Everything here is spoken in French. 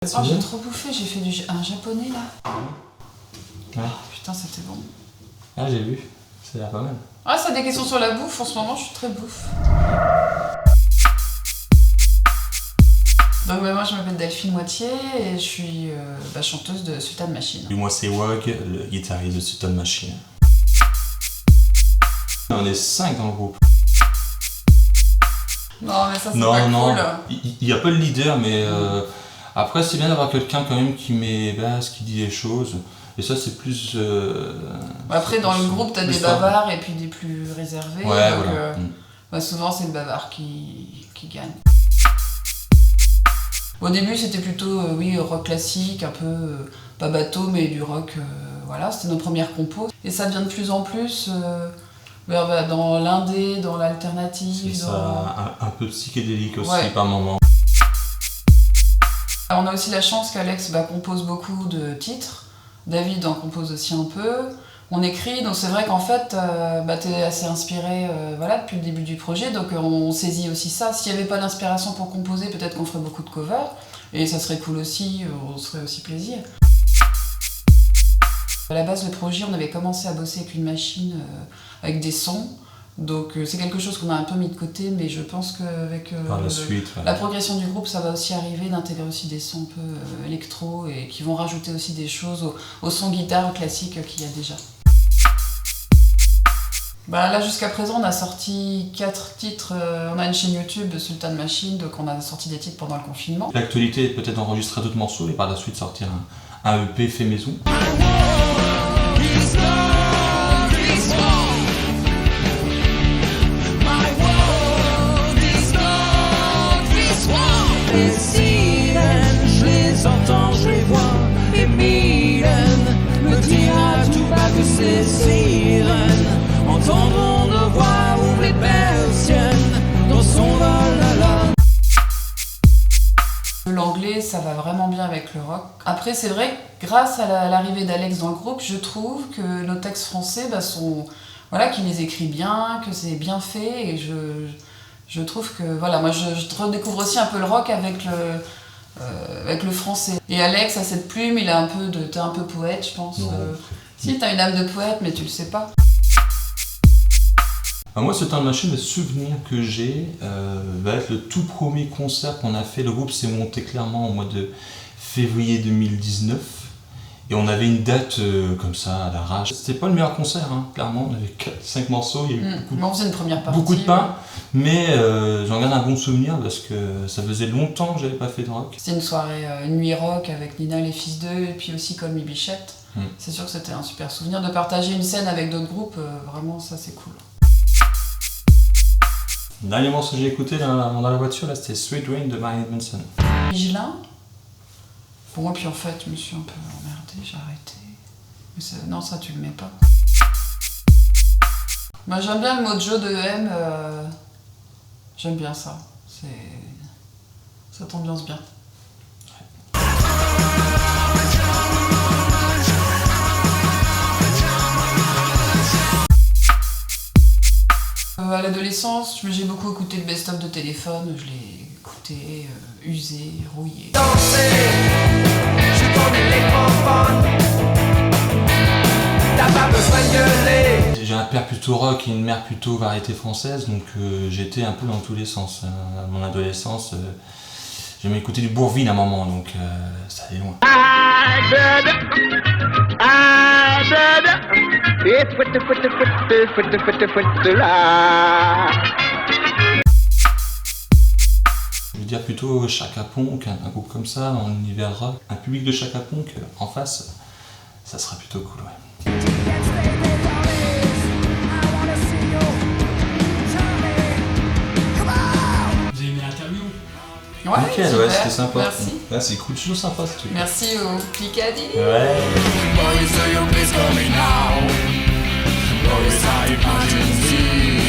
Oh, j'ai trop bouffé, j'ai fait un japonais là. Ouais. Oh, putain, c'était bon. Ah, j'ai vu, ça a l'air pas mal. Ah, ça a des questions sur la bouffe, en ce moment je suis très bouffe. Donc moi je m'appelle Delphine Moitié et je suis chanteuse de Sultan Machine. Et moi c'est Wag, le guitariste de Sultan Machine. On est 5 dans le groupe. Non mais ça c'est pas cool. Il n'y a pas le leader mais après c'est bien d'avoir quelqu'un quand même qui met basse, qui dit les choses. Et ça c'est plus... Après dans le groupe t'as des bavards et puis des plus réservés. Ouais, donc, voilà. Souvent c'est le bavard qui gagne. Au début c'était plutôt rock classique, un peu pas bateau mais du rock, voilà, c'était nos premières compos. Et ça devient de plus en plus dans l'indé, dans l'alternative. C'est ça, un peu psychédélique aussi ouais. par moment. On a aussi la chance qu'Alex compose beaucoup de titres, David en compose aussi un peu. On écrit, donc c'est vrai qu'en fait, t'es assez inspiré depuis le début du projet, donc on saisit aussi ça. S'il n'y avait pas d'inspiration pour composer, peut-être qu'on ferait beaucoup de covers, et ça serait cool aussi, on se ferait aussi plaisir. À la base, le projet, on avait commencé à bosser avec une machine, avec des sons, donc c'est quelque chose qu'on a un peu mis de côté, mais je pense qu'avec la progression du groupe, ça va aussi arriver d'intégrer aussi des sons un peu électro, et qui vont rajouter aussi des choses au son guitare classique qu'il y a déjà. Là jusqu'à présent on a sorti 4 titres, on a une chaîne YouTube Sultan Machine, donc on a sorti des titres pendant le confinement. L'actualité est peut-être d'enregistrer d'autres morceaux et par la suite sortir un EP fait maison. Je les entends, je les vois, et Mylène me dira tout bas que ces sirènes entendront nos voix, ouvre les persiennes dans son vol. L'anglais, ça va vraiment bien avec le rock. Après, c'est vrai que grâce à l'arrivée d'Alex dans le groupe, je trouve que nos textes français sont... Voilà, qu'il les écrit bien, que c'est bien fait, et je trouve que... Voilà, moi je redécouvre aussi un peu le rock avec le français. Et Alex a cette plume, il a un peu t'es un peu poète, je pense. Si, t'as une âme de poète, mais tu le sais pas. Moi, Sultan Machine, le souvenir que j'ai va être le tout premier concert qu'on a fait. Le groupe s'est monté clairement au mois de février 2019. Et on avait une date comme ça, à l'arrache. C'était pas le meilleur concert, hein, clairement. On avait 4-5 morceaux, il y a eu beaucoup de pain. Mais j'en garde un bon souvenir parce que ça faisait longtemps que j'avais pas fait de rock. C'était une soirée, une nuit rock avec Nina les Fils d'eux et puis aussi Call Me Bichette. C'est sûr que c'était un super souvenir de partager une scène avec d'autres groupes. Vraiment, ça c'est cool. Le dernier morceau que j'ai écouté dans la voiture, c'était Sweet Rain de Marilyn Manson. Michelin. Bon, et puis en fait, je me suis un peu emmerdée, j'ai arrêté. Mais non, ça tu le mets pas. Moi j'aime bien le mojo de EM, j'aime bien ça. Ça t'ambiance bien. À l'adolescence, j'ai beaucoup écouté le best-of de Téléphone, je l'ai écouté, usé, rouillé. Danser, je connais les fanfares, t'as pas besoin de gueuler. J'ai un père plutôt rock et une mère plutôt variété française, donc j'étais un peu dans tous les sens. À mon adolescence, j'aimais écouter du Bourvil à un moment, donc ça allait loin. Je veux dire plutôt Chaka Ponk, un groupe comme ça, dans l'univers rock. Un public de Chaka Ponk en face, ça sera plutôt cool, ouais. Vous avez aimé l'interview? Ouais, nickel, super, ouais, c'était sympa. Merci. Ouais, c'est cool, toujours sympa ce truc. Merci au Piccadilly. Ouais. Boys, so your please call me now. Boys, high emergency.